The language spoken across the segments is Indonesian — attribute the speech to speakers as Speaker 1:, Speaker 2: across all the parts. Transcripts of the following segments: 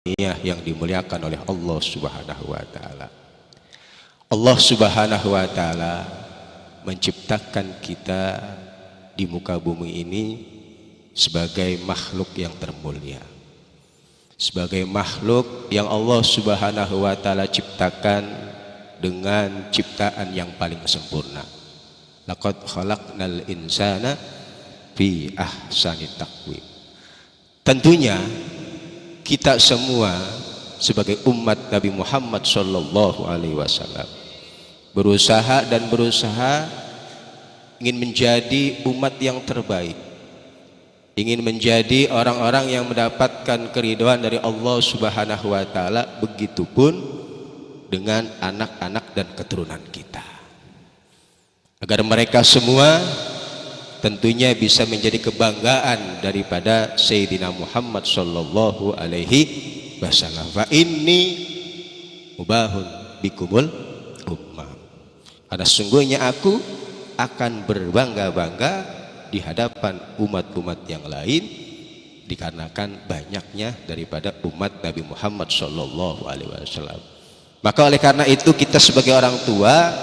Speaker 1: yang dimuliakan oleh Allah Subhanahu wa taala. Allah Subhanahu wa taala menciptakan kita di muka bumi ini sebagai makhluk yang termulia. Sebagai makhluk yang Allah Subhanahu wa taala ciptakan dengan ciptaan yang paling sempurna. Laqad khalaqnal insana fi ahsani taqwim. Tentunya kita semua sebagai umat Nabi Muhammad sallallahu alaihi wasallam berusaha ingin menjadi umat yang terbaik, ingin menjadi orang-orang yang mendapatkan keridhaan dari Allah Subhanahu wa taala, begitupun dengan anak-anak dan keturunan kita, agar mereka semua tentunya bisa menjadi kebanggaan daripada Sayyidina Muhammad sallallahu alaihi wasallam. Fa inni mubahun bikumul ummah. Karena sungguhnya aku akan berbangga-bangga di hadapan umat-umat yang lain dikarenakan banyaknya daripada umat Nabi Muhammad sallallahu alaihi wasallam. Maka oleh karena itu kita sebagai orang tua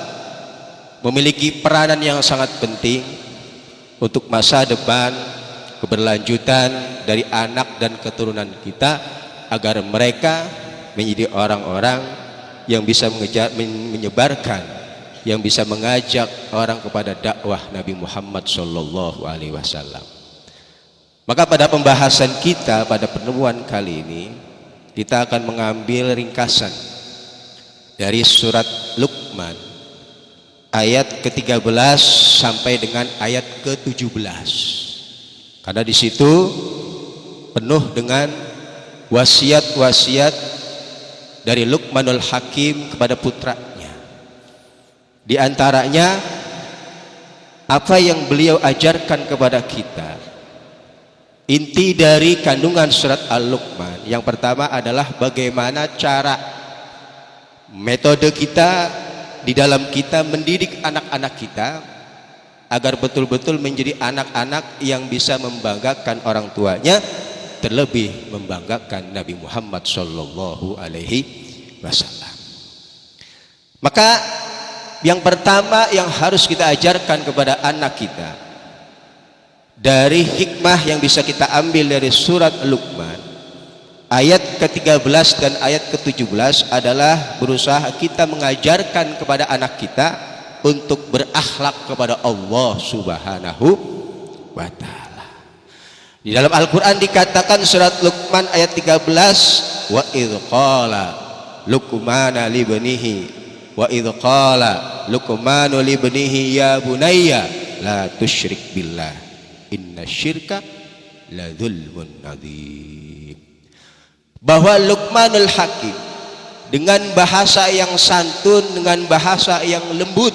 Speaker 1: memiliki peranan yang sangat penting untuk masa depan keberlanjutan dari anak dan keturunan kita, agar mereka menjadi orang-orang yang bisa menyebarkan, yang bisa mengajak orang kepada dakwah Nabi Muhammad sallallahu alaihi wasallam. Maka pada pembahasan kita pada pertemuan kali ini, kita akan mengambil ringkasan dari surat Luqman ayat ke-13 sampai dengan ayat ke-17. Karena di situ penuh dengan wasiat-wasiat dari Luqmanul Hakim kepada putranya. Di antaranya apa yang beliau ajarkan kepada kita. Inti dari kandungan surat Al-Luqman yang pertama adalah bagaimana cara metode kita di dalam kita mendidik anak-anak kita agar betul-betul menjadi anak-anak yang bisa membanggakan orang tuanya, terlebih membanggakan Nabi Muhammad sallallahu alaihi wasallam. Maka yang pertama yang harus kita ajarkan kepada anak kita dari hikmah yang bisa kita ambil dari surat Luqman ayat ke-13 dan ayat ke-17 adalah berusaha kita mengajarkan kepada anak kita untuk berakhlak kepada Allah Subhanahu wa taala. Di dalam Al-Qur'an dikatakan surat Luqman ayat 13, wa idz qala Luqmana libnihi wa idz qala Luqmanu libnihi ya bunayya la tusyrik billah innasyirka la dzulmun adzim. Bahwa Luqmanul Hakim dengan bahasa yang santun, dengan bahasa yang lembut,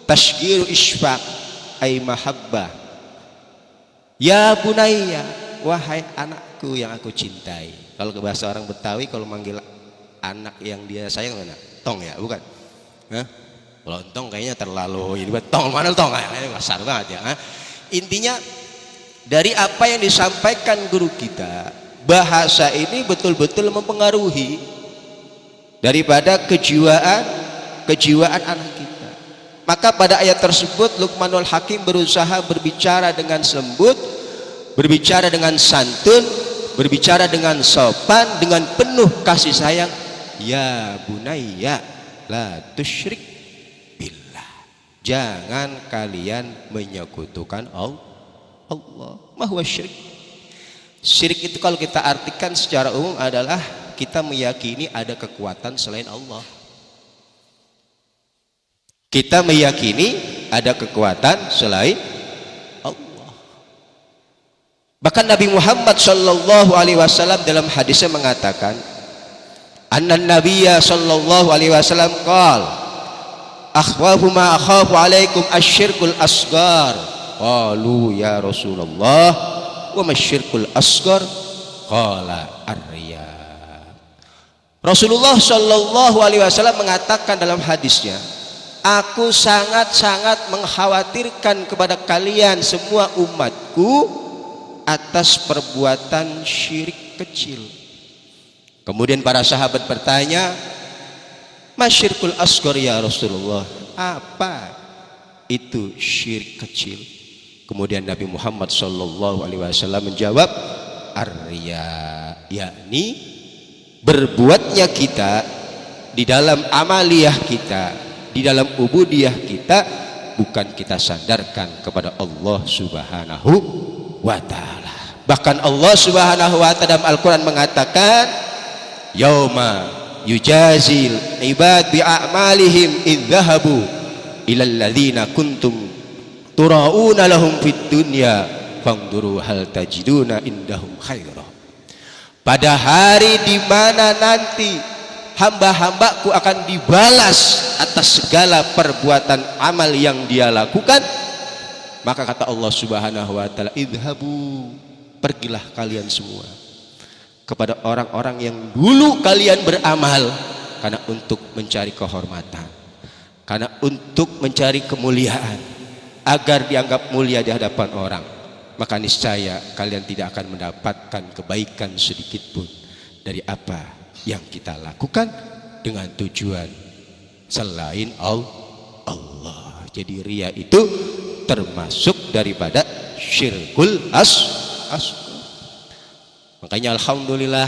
Speaker 1: tasgiru isfaq ay mahabbah, ya bunayya, wahai anakku yang aku cintai. Kalau ke bahasa orang Betawi kalau manggil anak yang dia sayang mana? Tong ya, bukan? Hah? Kalau tong kayaknya terlalu ini, tong mana tong, ini kasar banget ya. Intinya dari apa yang disampaikan guru kita, bahasa ini betul-betul mempengaruhi daripada kejiwaan anak kita. Maka pada ayat tersebut Luqmanul Hakim berusaha berbicara dengan lembut, berbicara dengan santun, berbicara dengan sopan, dengan penuh kasih sayang. Ya bunayya la tusyrik billah, jangan kalian menyekutukan Allah. Ma huwa syirik? Syirik itu kalau kita artikan secara umum adalah kita meyakini ada kekuatan selain Allah. Kita meyakini ada kekuatan selain Allah. Bahkan Nabi Muhammad sallallahu alaihi wasallam dalam hadisnya mengatakan, anna nabiyya sallallahu alaihi wasallam qala akhwafu ma akhafu alaikum asyirkul asghar. Qalu ya Rasulullah wa masyirkul asghar? Qala ar-riya. Rasulullah sallallahu alaihi wasallam mengatakan dalam hadisnya, aku sangat-sangat mengkhawatirkan kepada kalian semua umatku atas perbuatan syirik kecil. Kemudian para sahabat bertanya, masyirkul asghar ya Rasulullah, apa itu syirik kecil? Kemudian Nabi Muhammad sallallahu alaihi wasallam menjawab, ar-riya, yakni berbuatnya kita di dalam amaliyah kita, di dalam ubudiyah kita, bukan kita sandarkan kepada Allah Subhanahu wa ta'ala. Bahkan Allah Subhanahu wa ta'ala dalam Al-Quran mengatakan, yauma yujazil ibad bi'a'malihim idzahabu ilal ladzina kuntum tura'una lahum fid dunya fangduru hal tajiduna indahum khairah. Pada hari di mana nanti hamba-hambaku akan dibalas atas segala perbuatan amal yang dia lakukan, maka kata Allah Subhanahu wa ta'ala, idhabu, pergilah kalian semua kepada orang-orang yang dulu kalian beramal karena untuk mencari kehormatan, karena untuk mencari kemuliaan, agar dianggap mulia di hadapan orang, maka niscaya kalian tidak akan mendapatkan kebaikan sedikit pun dari apa yang kita lakukan dengan tujuan selain Allah. Jadi riya itu termasuk daripada syirkul asghar. Makanya alhamdulillah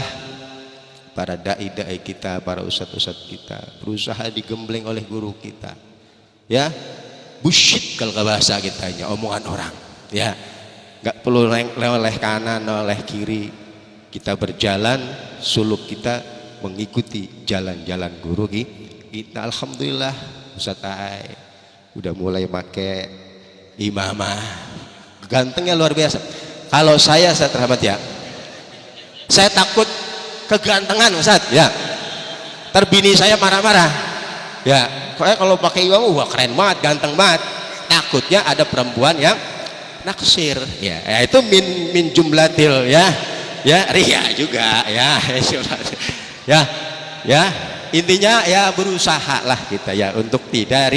Speaker 1: para dai-dai kita, para ustadz-ustadz kita berusaha digembleng oleh guru kita, ya, bullshit kalau bahasa kitanya, omongan orang, ya, nggak perlu oleh kanan oleh kiri, kita berjalan suluk kita mengikuti jalan-jalan guru kita. Alhamdulillah Ustadz Ai udah mulai pakai imamah, gantengnya luar biasa. Kalau saya Rahmat ya, saya takut kegantengan Ustadz ya, terbini saya marah-marah ya, kalau pakai imamah wah keren banget, ganteng banget, takutnya ada perempuan yang naksir ya, itu min jumlatil ya riya juga ya ya intinya ya berusaha lah kita ya untuk tidak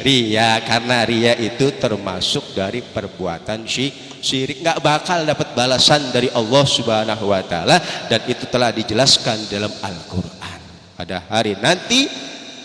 Speaker 1: riya, karena riya itu termasuk dari perbuatan syirik, nggak bakal dapat balasan dari Allah Subhanahu wa ta'ala, dan itu telah dijelaskan dalam Al-Quran. Pada hari nanti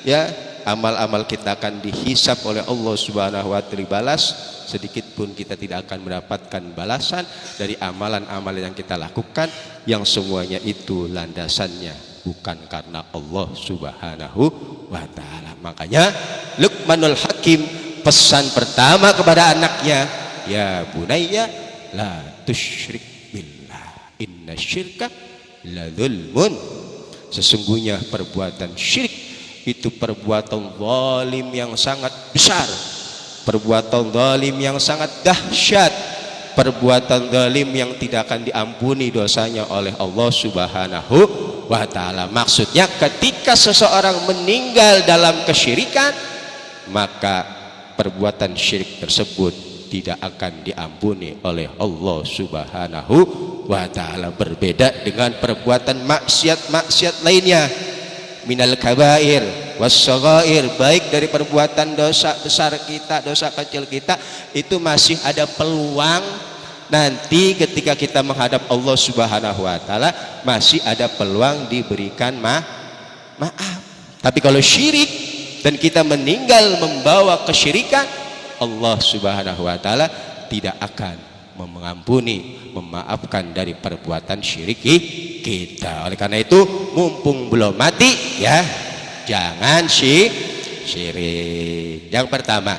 Speaker 1: ya amal-amal kita akan dihisap oleh Allah Subhanahu wa ta'ala, dibalas, sedikit pun kita tidak akan mendapatkan balasan dari amalan-amalan yang kita lakukan, yang semuanya itu landasannya bukan karena Allah Subhanahu wa ta'ala. Makanya Luqmanul Hakim pesan pertama kepada anaknya, ya bunayya la tusyrik billah inna syirka la dzulmun. Sesungguhnya perbuatan syirik itu perbuatan zalim yang sangat besar, perbuatan zalim yang sangat dahsyat, perbuatan zalim yang tidak akan diampuni dosanya oleh Allah Subhanahu wa ta'ala. Maksudnya ketika seseorang meninggal dalam kesyirikan, maka perbuatan syirik tersebut tidak akan diampuni oleh Allah Subhanahu wa ta'ala. Berbeda dengan perbuatan maksiat-maksiat lainnya, minal kabair wassaghair, baik dari perbuatan dosa besar kita, dosa kecil kita, itu masih ada peluang nanti ketika kita menghadap Allah Subhanahu wa ta'ala, masih ada peluang diberikan maaf. Tapi kalau syirik dan kita meninggal membawa kesyirikan, Allah Subhanahu wa ta'ala tidak akan mengampuni, memaafkan dari perbuatan syirik kita. Oleh karena itu, mumpung belum mati ya, jangan syirik. Yang pertama,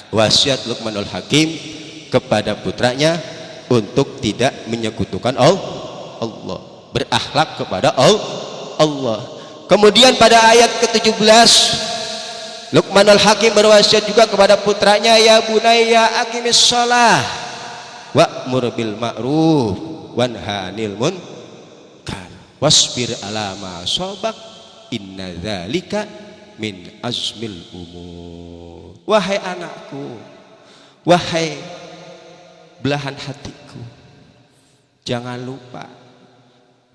Speaker 1: wasiat Luqmanul Hakim kepada putranya untuk tidak menyekutukan Allah, berakhlak kepada Allah. Kemudian pada ayat ke-17, Luqmanul Hakim berwasiat juga kepada putranya, ya bunayya aqimis shalah wa'mur bil ma'ruf wanha 'anil munkar wasbir ala ma sabaq inna dzalika min azmil umur. Wahai anakku, wahai belahan hatiku, jangan lupa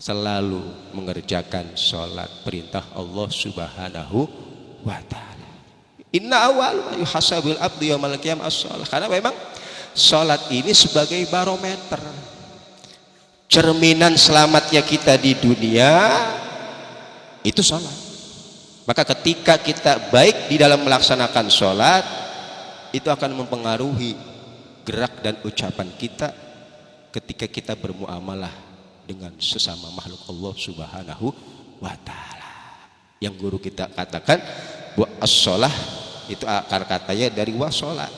Speaker 1: selalu mengerjakan sholat, perintah Allah Subhanahu wa ta'ala. Inna awal ma yuhasabil abdu yaumal qiyamah as-shalah. Karena memang sholat ini sebagai barometer, cerminan selamatnya kita di dunia itu sholat. Maka ketika kita baik di dalam melaksanakan sholat, itu akan mempengaruhi gerak dan ucapan kita ketika kita bermuamalah dengan sesama makhluk Allah Subhanahu wa Ta'ala. Yang guru kita katakan bahwa as-sholah itu akar katanya dari wasolah,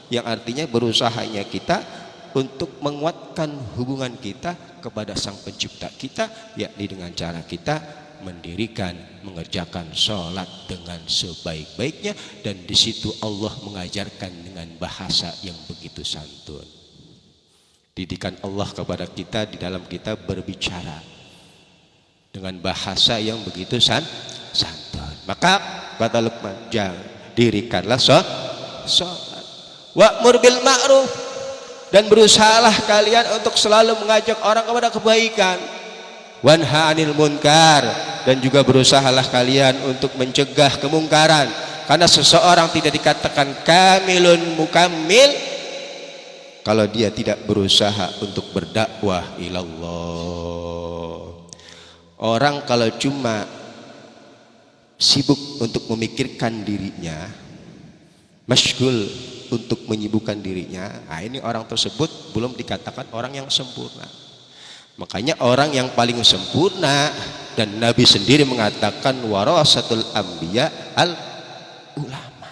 Speaker 1: yang artinya berusahanya kita untuk menguatkan hubungan kita kepada Sang Pencipta kita, yakni dengan cara kita mendirikan, mengerjakan sholat dengan sebaik-baiknya, dan di situ Allah mengajarkan dengan bahasa yang begitu santun. Didikan Allah kepada kita di dalam kita berbicara dengan bahasa yang begitu santun. Maka kata Luqman, jangan dirikanlah sholat. Wa'mur bil ma'ruf, dan berusahalah kalian untuk selalu mengajak orang kepada kebaikan. Wanha 'anil munkar, dan juga berusahalah kalian untuk mencegah kemungkaran. Karena seseorang tidak dikatakan kamilun mukammil kalau dia tidak berusaha untuk berdakwah ilallah. Orang kalau cuma sibuk untuk memikirkan dirinya, masyghul untuk menyibukkan dirinya, nah ini orang tersebut belum dikatakan orang yang sempurna. Makanya orang yang paling sempurna, dan Nabi sendiri mengatakan warasatul anbiya al ulama.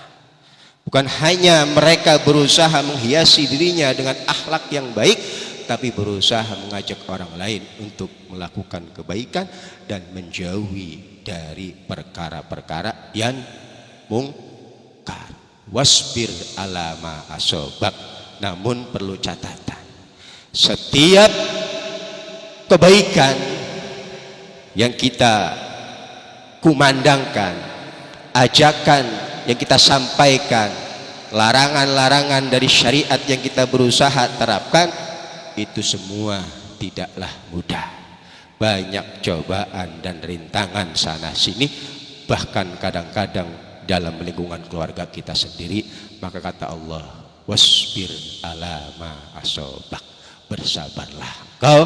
Speaker 1: Bukan hanya mereka berusaha menghiasi dirinya dengan akhlak yang baik, tapi berusaha mengajak orang lain untuk melakukan kebaikan dan menjauhi dari perkara-perkara yang mungkar. Wasbir ala ma asobak. Namun perlu catatan, setiap kebaikan yang kita kumandangkan, ajakan yang kita sampaikan, larangan-larangan dari syariat yang kita berusaha terapkan, itu semua tidaklah mudah. Banyak cobaan dan rintangan sana sini, bahkan kadang-kadang dalam lingkungan keluarga kita sendiri. Maka kata Allah, wasbir ala ma asobak, bersabarlah engkau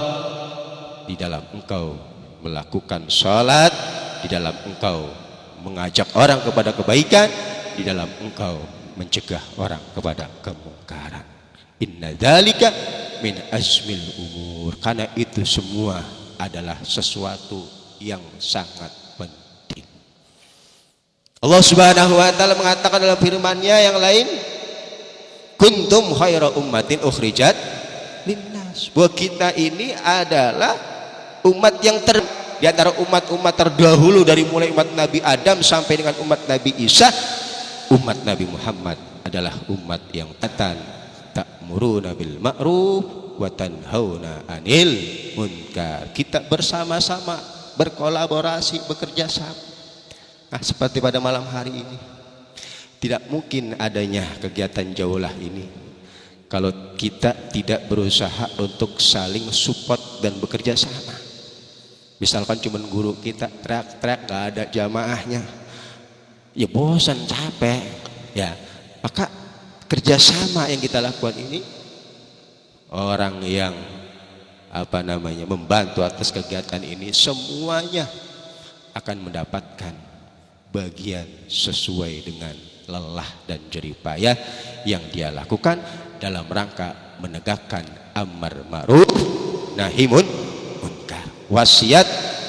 Speaker 1: di dalam engkau melakukan sholat, di dalam engkau mengajak orang kepada kebaikan, di dalam engkau mencegah orang kepada kemungkaran. Inna dzalika min azmil umur. Karena itu semua adalah sesuatu yang sangat penting. Allah Subhanahu wa Ta'ala mengatakan dalam firman-Nya yang lain, kuntum khaira ummatin ukhrijat linnas, bahwa kita ini adalah umat yang di antara umat-umat terdahulu, dari mulai umat Nabi Adam sampai dengan umat Nabi Isa. Umat Nabi Muhammad adalah umat yang ta'muruna bil ma'ruf wa tanhauna 'anil munkar. Kita bersama-sama berkolaborasi, bekerja sama. Nah, seperti pada malam hari ini, tidak mungkin adanya kegiatan jaulah ini kalau kita tidak berusaha untuk saling support dan bekerja sama. Misalkan cuma guru kita teriak-teriak, gak ada jamaahnya, ya bosan, capek ya. Maka kerjasama yang kita lakukan ini, orang yang membantu atas kegiatan ini semuanya akan mendapatkan bagian sesuai dengan lelah dan jerih payah yang dia lakukan dalam rangka menegakkan amar ma'ruf nahi munkar. Wasiat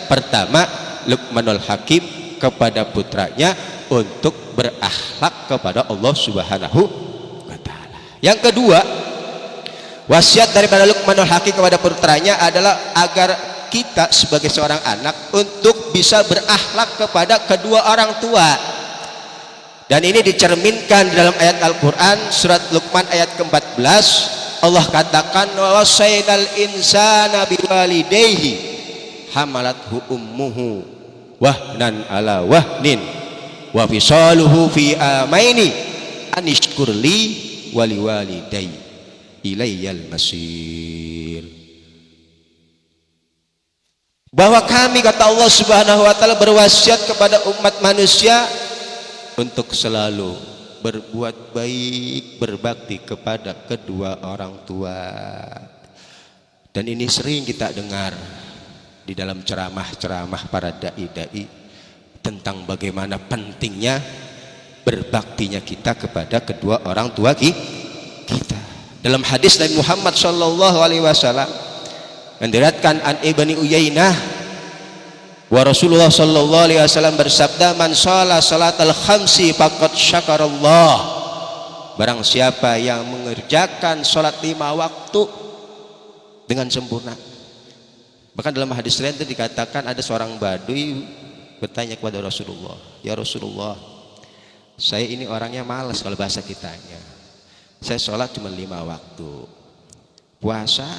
Speaker 1: pertama Luqmanul Hakim kepada putranya untuk berakhlak kepada Allah Subhanahu wa Ta'ala. Yang kedua, wasiat daripada Luqmanul Hakim kepada putranya adalah agar kita sebagai seorang anak untuk bisa berakhlak kepada kedua orang tua. Dan ini dicerminkan dalam ayat Al-Quran surat Luqman ayat ke-14. Allah katakan, wa wasainal insana biwalidayhi hamalathu ummuhu wahnan ala wahnin wa fisaluhu fi amaini anishkurli waliwalidayya ilayyal masir. Bahwa kami, kata Allah Subhanahu wa Ta'ala, berwasiat kepada umat manusia untuk selalu berbuat baik, berbakti kepada kedua orang tua. Dan ini sering kita dengar di dalam ceramah-ceramah para dai-dai, tentang bagaimana pentingnya berbaktinya kita kepada kedua orang tua kita. Dalam hadis Nabi Muhammad sallallahu alaihi wasallam mendiriatkan an Ibni Uyainah wa Rasulullah sallallahu alaihi wasallam bersabda, man shalla salatal khamsi faqad syakarallah. Barang siapa yang mengerjakan salat 5 waktu dengan sempurna. Bahkan dalam hadis lain itu dikatakan ada seorang badui bertanya kepada Rasulullah, ya Rasulullah, saya ini orangnya malas kalau bahasa kitanya. Saya sholat cuma 5 waktu. Puasa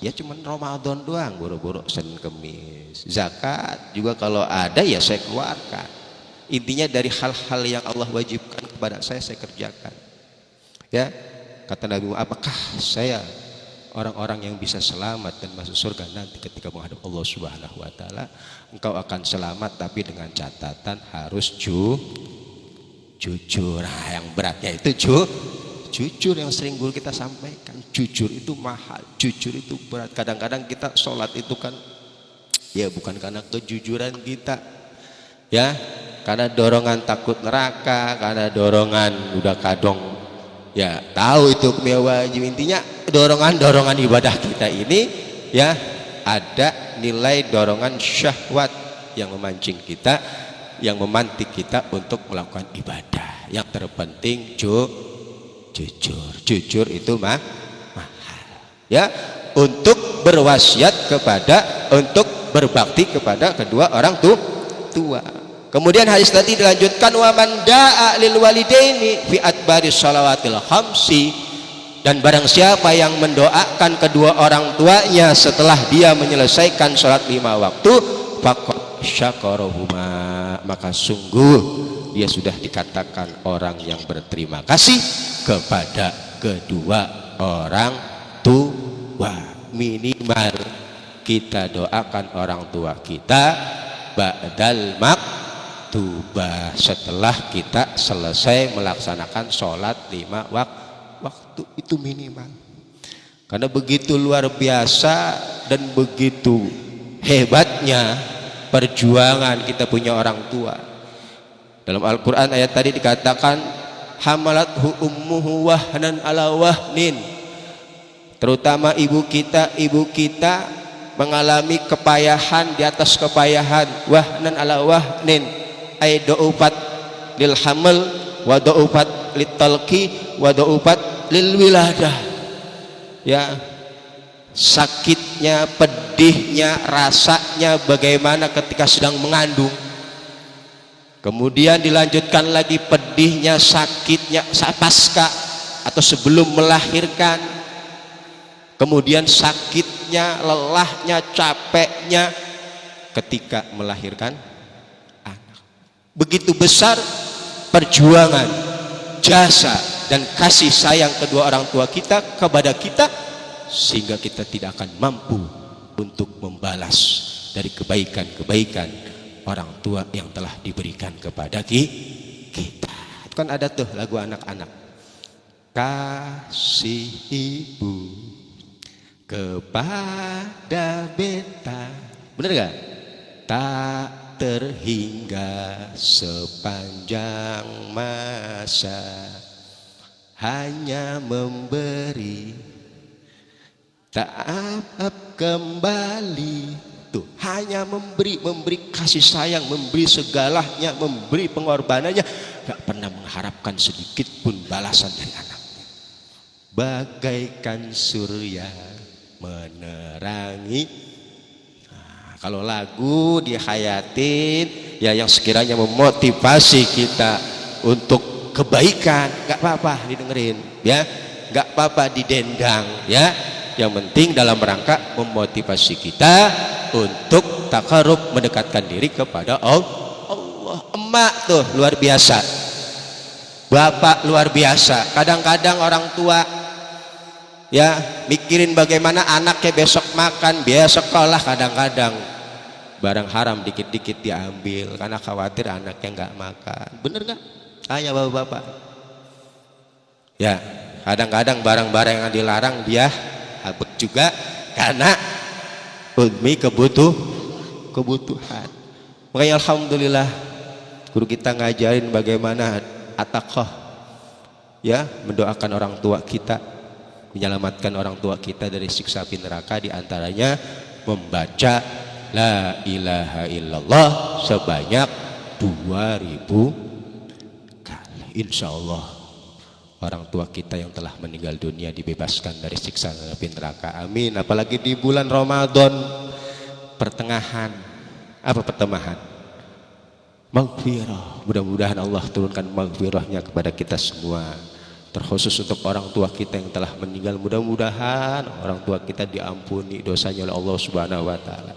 Speaker 1: ya cuma Ramadan doang, boro-boro Senin Kemis. Zakat juga kalau ada ya saya keluarkan. Intinya dari hal-hal yang Allah wajibkan kepada saya kerjakan. Ya, kata Nabi, apakah saya orang-orang yang bisa selamat dan masuk surga nanti ketika menghadap Allah Subhanahu wa taala? Engkau akan selamat tapi dengan catatan harus jujur. Nah, yang beratnya itu jujur yang sering guru kita sampaikan. Jujur itu mahal, jujur itu berat. Kadang-kadang kita sholat itu kan ya bukan karena kejujuran kita, ya karena dorongan takut neraka, karena dorongan udah kadang ya tahu itu wajib. Intinya dorongan ibadah kita ini ya ada nilai dorongan syahwat yang memancing kita, yang memantik kita untuk melakukan ibadah. Yang terpenting jujur itu mahal ya, untuk berwasiat kepada, untuk berbakti kepada kedua orang tua. Kemudian hadis tadi dilanjutkan, wa man da'a lil walidaini fi adbari shalawatil khamsi, dan barang siapa yang mendoakan kedua orang tuanya setelah dia menyelesaikan sholat 5 waktu, faqad syakarahuma, maka sungguh dia sudah dikatakan orang yang berterima kasih kepada kedua orang tua. Minimal kita doakan orang tua kita ba'dal maktubah, setelah kita selesai melaksanakan sholat 5 waktu, itu minimal. Karena begitu luar biasa dan begitu hebatnya perjuangan kita punya orang tua. Dalam Al-Quran ayat tadi dikatakan, hamalathu ummuhu wahnan ala wahnin, terutama ibu kita mengalami kepayahan di atas kepayahan. Wahnan ala wahnin ay do'ufat lil hamil wa do'ufat lit talqi wa do'ufat lil wiladah, ya sakitnya, pedihnya, rasanya bagaimana ketika sedang mengandung. Kemudian dilanjutkan lagi pedihnya, sakitnya pasca atau sebelum melahirkan. Kemudian sakitnya, lelahnya, capeknya ketika melahirkan anak. Begitu besar perjuangan, jasa dan kasih sayang kedua orang tua kita kepada kita, sehingga kita tidak akan mampu untuk membalas dari kebaikan-kebaikan orang tua yang telah diberikan kepada kita. Itu kan ada tuh lagu anak-anak, kasih ibu kepada beta, bener gak? Tak terhingga sepanjang masa, hanya memberi tak kembali. Tuh, hanya memberi kasih sayang, memberi segalanya, memberi pengorbanannya, gak pernah mengharapkan sedikit pun balasan dari anaknya. Bagaikan surya menerangi. Nah, kalau lagu dihayatin ya, yang sekiranya memotivasi kita untuk kebaikan, gak apa-apa didengerin ya, gak apa-apa didendang ya. Yang penting dalam rangka memotivasi kita untuk takarub, mendekatkan diri kepada Allah. Emak tuh luar biasa, bapak luar biasa. Kadang-kadang orang tua ya mikirin bagaimana anaknya besok makan, biaya sekolah, kadang-kadang barang haram dikit-dikit diambil karena khawatir anaknya nggak makan. Bener nggak? Tanya bapak-bapak. Ya, kadang-kadang barang-barang yang dilarang dia habis juga karena demi kebutuhan. Makanya alhamdulillah Guru kita ngajarin bagaimana atakoh, ya, mendoakan orang tua kita, menyelamatkan orang tua kita dari siksa api neraka, diantaranya membaca la ilaha illallah sebanyak 2000 kali. Insya Allah orang tua kita yang telah meninggal dunia dibebaskan dari siksa api neraka. Amin. Apalagi di bulan Ramadan pertengahan, apa pertengahan? Maghfirah. Mudah-mudahan Allah turunkan maghfirahnya kepada kita semua. Terkhusus untuk orang tua kita yang telah meninggal, mudah-mudahan orang tua kita diampuni dosanya oleh Allah Subhanahu wa taala.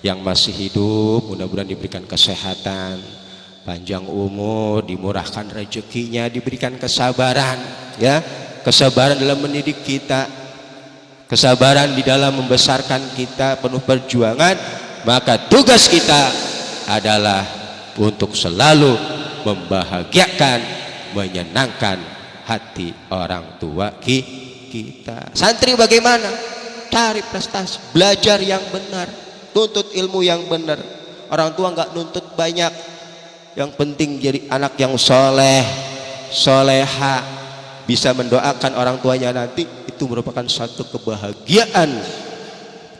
Speaker 1: Yang masih hidup mudah-mudahan diberikan kesehatan, panjang umur, dimurahkan rezekinya, diberikan kesabaran, ya, kesabaran dalam mendidik kita, kesabaran di dalam membesarkan kita, penuh perjuangan. Maka tugas kita adalah untuk selalu membahagiakan, menyenangkan hati orang tua kita. Santri bagaimana? Cari prestasi, belajar yang benar, tuntut ilmu yang benar. Orang tua nggak nuntut banyak, yang penting jadi anak yang soleh, soleha, bisa mendoakan orang tuanya nanti. Itu merupakan satu kebahagiaan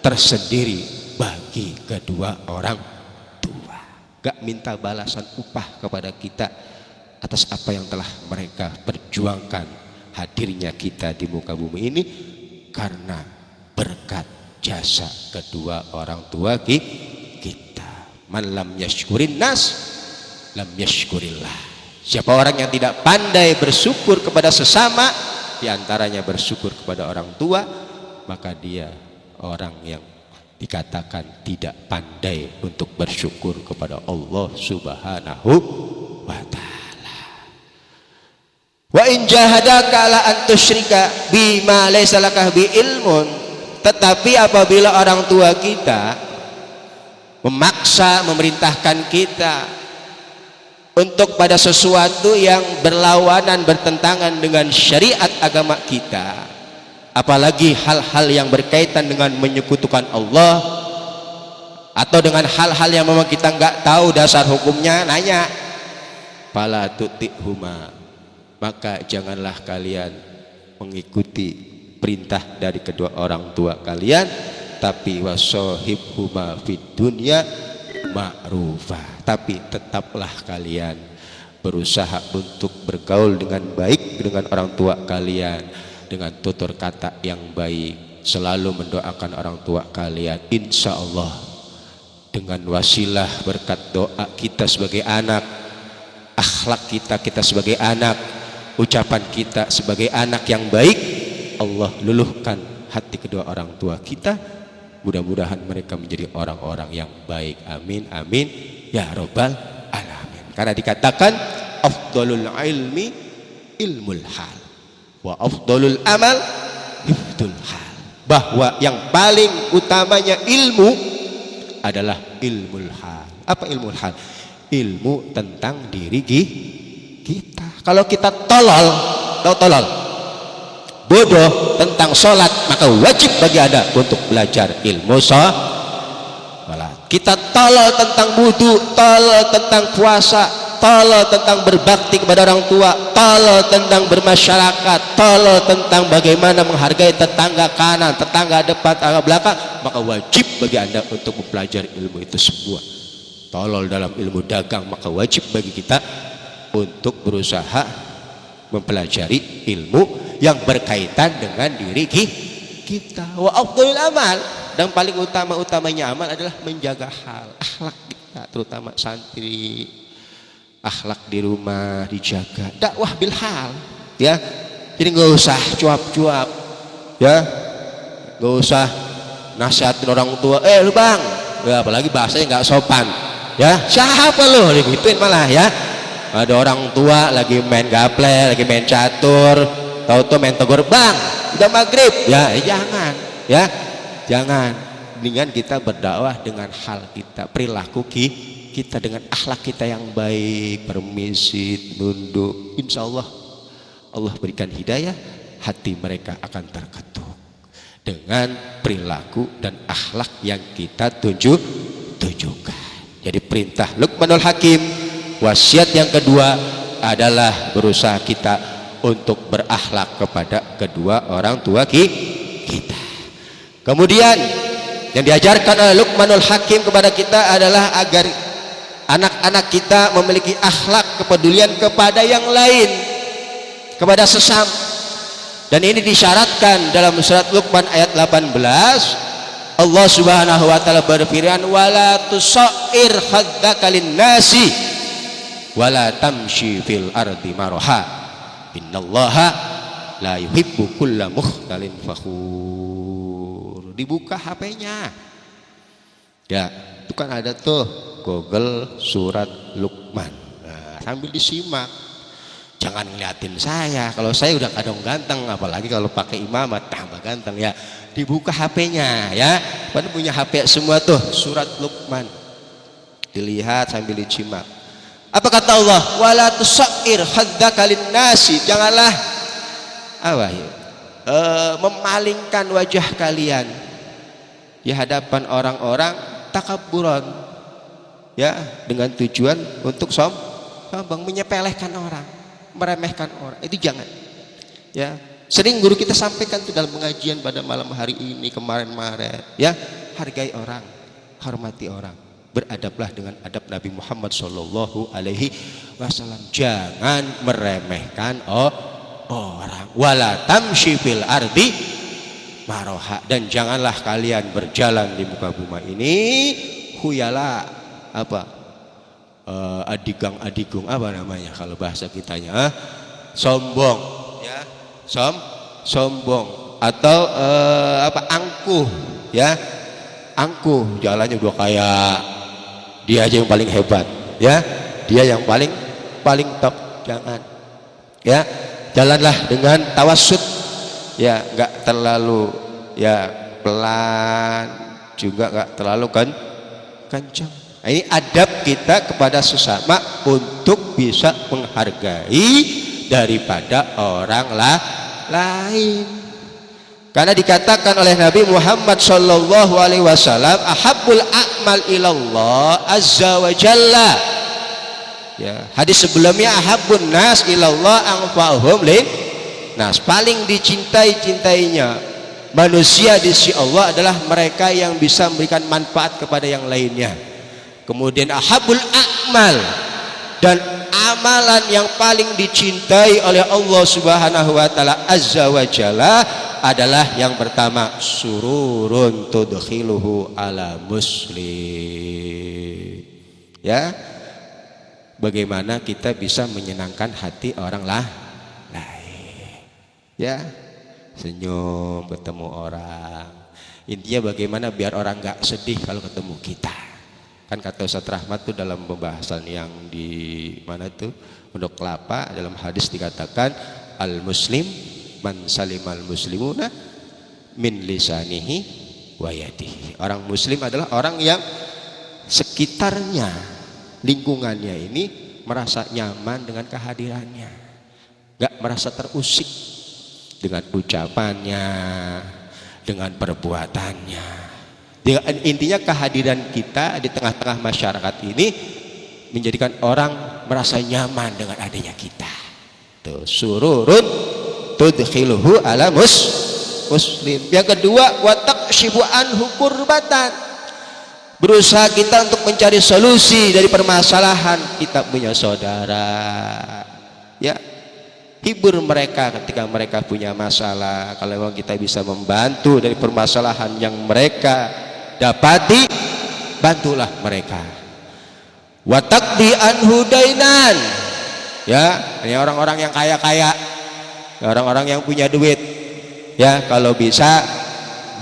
Speaker 1: tersendiri bagi kedua orang. Gak minta balasan upah kepada kita atas apa yang telah mereka perjuangkan, hadirnya kita di muka bumi ini karena berkat jasa kedua orang tua kita. Man lam yashkurin nas lam yashkurillah. Siapa orang yang tidak pandai bersyukur kepada sesama, diantaranya bersyukur kepada orang tua, maka dia orang yang dikatakan tidak pandai untuk bersyukur kepada Allah Subhanahu wa ta'ala. Wa in jahadaka ala an tusyrika bima laysa laka bi ilmun. Tetapi apabila orang tua kita memaksa, memerintahkan kita untuk pada sesuatu yang berlawanan, bertentangan dengan syariat agama kita, apalagi hal-hal yang berkaitan dengan menyekutukan Allah, atau dengan hal-hal yang memang kita nggak tahu dasar hukumnya, nanya, fala tuti'huma, maka janganlah kalian mengikuti perintah dari kedua orang tua kalian, tapi wasohibhuma fid dunya ma'rufah, tapi tetaplah kalian berusaha untuk bergaul dengan baik dengan orang tua kalian, dengan tutur kata yang baik, selalu mendoakan orang tua kalian. Insya Allah dengan wasilah berkat doa kita sebagai anak, akhlak kita sebagai anak, ucapan kita sebagai anak yang baik, Allah luluhkan hati kedua orang tua kita. Mudah-mudahan mereka menjadi orang-orang yang baik. Amin amin ya robbal alamin. Karena dikatakan afdalul ilmi ilmul hal wa afdalul amal hifdzul hal, bahwa yang paling utamanya ilmu adalah ilmul hal. Apa ilmul hal? Ilmu tentang diri kita. Kalau kita tolol, tahu tolol, bodoh tentang sholat, maka wajib bagi Anda untuk belajar ilmu sholat. Kita tolol tentang wudu, tolol tentang puasa, tolol tentang berbakti kepada orang tua, tolol tentang bermasyarakat, tolol tentang bagaimana menghargai tetangga kanan, tetangga depan, tetangga belakang, maka wajib bagi Anda untuk mempelajari ilmu itu semua. Tolol dalam ilmu dagang, maka wajib bagi kita untuk berusaha mempelajari ilmu yang berkaitan dengan diri kita. Wa afdhalul amal, dan paling utamanya amal adalah menjaga hal, akhlak kita, terutama santri. Akhlak di rumah dijaga, dakwah bil hal, ya. Jadi nggak usah cuap-cuap, ya, nggak usah nasihatin orang tua, lu bang, ya, apalagi bahasanya nggak sopan, ya, siapa lo, digituin malah, ya. Ada orang tua lagi main gaple, lagi main catur, tahu-tahu main tegur, bang, udah maghrib, ya, jangan, ya, jangan. Dengan kita berdakwah dengan hal kita, perilaku kita, dengan akhlak kita yang baik, permisi, nunduk. Insya Allah Allah berikan hidayah, hati mereka akan terketuk dengan perilaku dan akhlak yang kita tunjukkan. Jadi perintah Luqmanul Hakim, Wasiat yang kedua adalah berusaha kita untuk berakhlak kepada kedua orang tua kita. Kemudian yang diajarkan oleh Luqmanul Hakim kepada kita adalah agar anak-anak kita memiliki akhlak kepedulian kepada yang lain, kepada sesama. Dan ini disyaratkan dalam surat Luqman ayat 18. Allah Subhanahu wa taala berfirman, wala tusair khaddaka linnasi wala tamshi fil ardi maraha innallaha la yuhibbu kulla mukhtalin fakhur. Dibuka HP-nya ya, itu kan ada tuh Google surat Luqman. Nah, sambil disimak, jangan ngeliatin saya, kalau saya udah kadang ganteng, apalagi kalau pakai imamat tambah ganteng ya. Dibuka HP-nya ya, pada punya HP semua tuh surat Luqman, dilihat sambil disimak. Apa kata Allah? Wala tusair khaddaka linnasi, janganlah memalingkan wajah kalian di hadapan orang-orang takabburan ya, dengan tujuan untuk sombong, menyepelekan orang, meremehkan orang. Itu jangan ya. Sering guru kita sampaikan tuh dalam pengajian pada malam hari ini, kemarin-kemarin ya, hargai orang, hormati orang, beradablah dengan adab Nabi Muhammad Shallallahu Alaihi Wasallam. Jangan meremehkan orang. Wala tamshi fil ardi maroha, dan janganlah kalian berjalan di muka bumi ini huyala, adigang-adigung, apa namanya kalau bahasa kitanya, sombong ya, sombong atau angkuh ya, angkuh, jalannya udah kayak dia aja yang paling hebat ya, dia yang paling top. Jangan ya, jalanlah dengan tawassut ya, nggak terlalu ya pelan, juga nggak terlalu kencang. Ini adab kita kepada sesama untuk bisa menghargai daripada orang lain. Karena dikatakan oleh Nabi Muhammad Shallallahu Alaihi Wasallam, ahabbul a'mal ilallah azza wa jalla ya. Hadis sebelumnya, ahabbun nas ilallah anfa'uhum lin nas, paling dicintainya manusia di sisi Allah adalah mereka yang bisa memberikan manfaat kepada yang lainnya. Kemudian ahabul a'mal, dan amalan yang paling dicintai oleh Allah Subhanahu wa taala azza wa jalla adalah yang pertama, sururun tudkhiluhu ala muslim ya. Bagaimana kita bisa menyenangkan hati orang lain ya, senyum ketemu orang. Intinya bagaimana biar orang gak sedih kalau ketemu kita. Kan kata Ustaz Rahmat tuh dalam pembahasan yang di mana tuh Pondok Kelapa, dalam hadis dikatakan al muslim man salimal muslimuna min lisanihi wa yadihi. Orang muslim adalah orang yang sekitarnya, lingkungannya ini merasa nyaman dengan kehadirannya, gak merasa terusik dengan ucapannya, dengan perbuatannya. Intinya kehadiran kita di tengah-tengah masyarakat ini menjadikan orang merasa nyaman dengan adanya kita. Tuh, sururun tudkhiluhu ala muslim. Yang kedua, wa taqshibu anhu kurbatan, berusaha kita untuk mencari solusi dari permasalahan. Kita punya saudara ya, hibur mereka ketika mereka punya masalah. Kalau memang kita bisa membantu dari permasalahan yang mereka dapati, bantulah mereka. Wa taqdi anhu dainan ya, ini orang-orang yang kaya-kaya, orang-orang yang punya duit ya, kalau bisa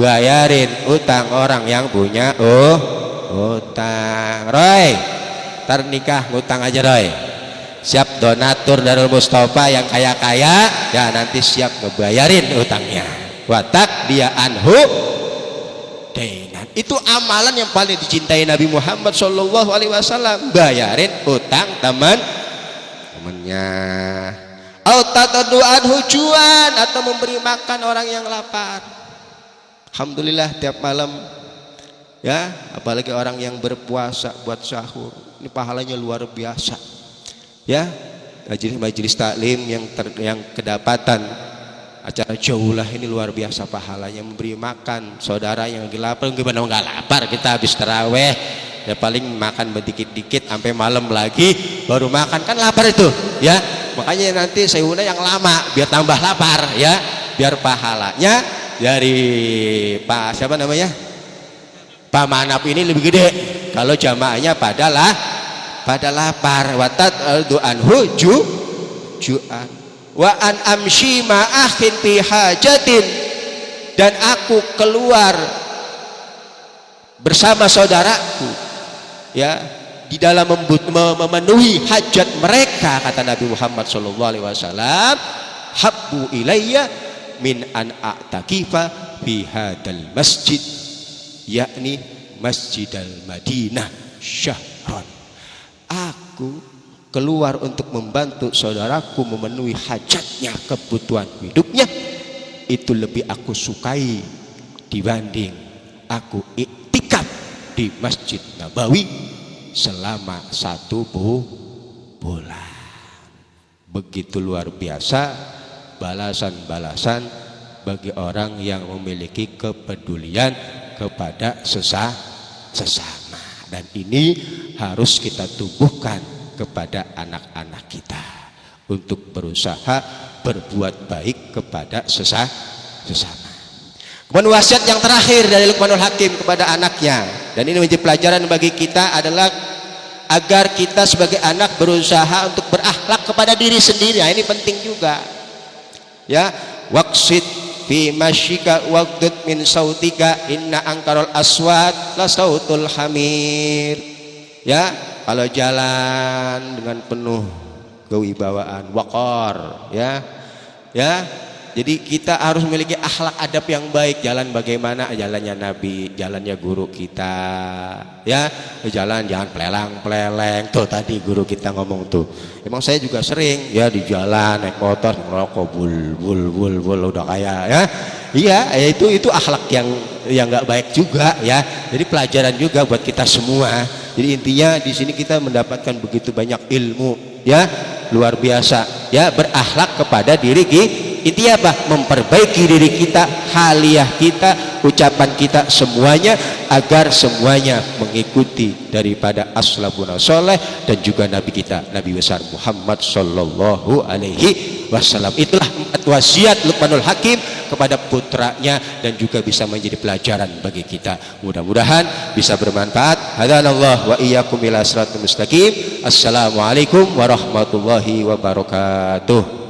Speaker 1: bayarin utang orang yang punya utang. Roy, ntar nikah ngutang aja Roy, siap donatur Darul Mustafa yang kaya-kaya ya, nanti siap ngebayarin utangnya. Watak dia anhu dainan, itu amalan yang paling dicintai Nabi Muhammad Shallallahu Alaihi Wasallam, bayarin utang temennya. Atau anhu juan, atau memberi makan orang yang lapar. Alhamdulillah tiap malam ya, apalagi orang yang berpuasa buat sahur, ini pahalanya luar biasa Ya, majelis taklim yang kedapatan acara jaulah ini luar biasa pahalanya, memberi makan saudara yang lagi lapar. Gimana nggak lapar, kita habis taraweh ya paling makan sedikit-dikit sampai malam lagi baru makan, kan lapar itu ya. Makanya nanti sayuna yang lama biar tambah lapar ya, biar pahalanya dari Pak siapa namanya, Pak Manap ini lebih gede kalau jamaahnya pada lapar. Watat anhu ju'an wa an amshi ma'akhin fi hajatin, dan aku keluar bersama saudaraku ya di dalam memenuhi hajat mereka, kata Nabi Muhammad SAW, habbu ilayya min an a'takifa fi hadal masjid, yakni Masjidal Madinah syahran. Aku keluar untuk membantu saudaraku memenuhi hajatnya, kebutuhan hidupnya, itu lebih aku sukai dibanding aku iktikaf di Masjid Nabawi selama 1 bulan. Begitu luar biasa balasan-balasan bagi orang yang memiliki kepedulian kepada sesama, dan ini harus kita tumbuhkan kepada anak-anak kita untuk berusaha berbuat baik kepada sesama. Kemudian wasiat yang terakhir dari Luqmanul Hakim kepada anaknya, dan ini menjadi pelajaran bagi kita, adalah agar kita sebagai anak berusaha untuk berakhlak kepada diri sendiri. Nah, ini penting juga ya. Waqsid fi masyika waqdud min sautika inna angkarul aswat la sautul hamir. Ya, kalau jalan dengan penuh kewibawaan, waqar ya. Jadi kita harus memiliki akhlak adab yang baik. Jalan bagaimana? Jalannya Nabi, jalannya guru kita ya. Jalan jangan pelelang-peleleng. Tuh tadi guru kita ngomong tuh. Emang saya juga sering ya di jalan naik motor ngerokok bul udah kayak ya. Iya, itu akhlak yang nggak baik juga ya. Jadi pelajaran juga buat kita semua. Jadi intinya di sini kita mendapatkan begitu banyak ilmu ya, luar biasa ya, berakhlak kepada diri kita. Intinya apa? Memperbaiki diri kita, haliyah kita, ucapan kita, semuanya, agar semuanya mengikuti daripada aslafuna soleh dan juga Nabi kita, Nabi besar Muhammad Sallallahu Alaihi Wasallam. Itulah 4 wasiat Luqmanul Hakim kepada putranya dan juga bisa menjadi pelajaran bagi kita. Mudah-mudahan bisa bermanfaat. Hadanallah wa iyyakum ila siratal mustaqim. Assalamualaikum warahmatullahi wabarakatuh.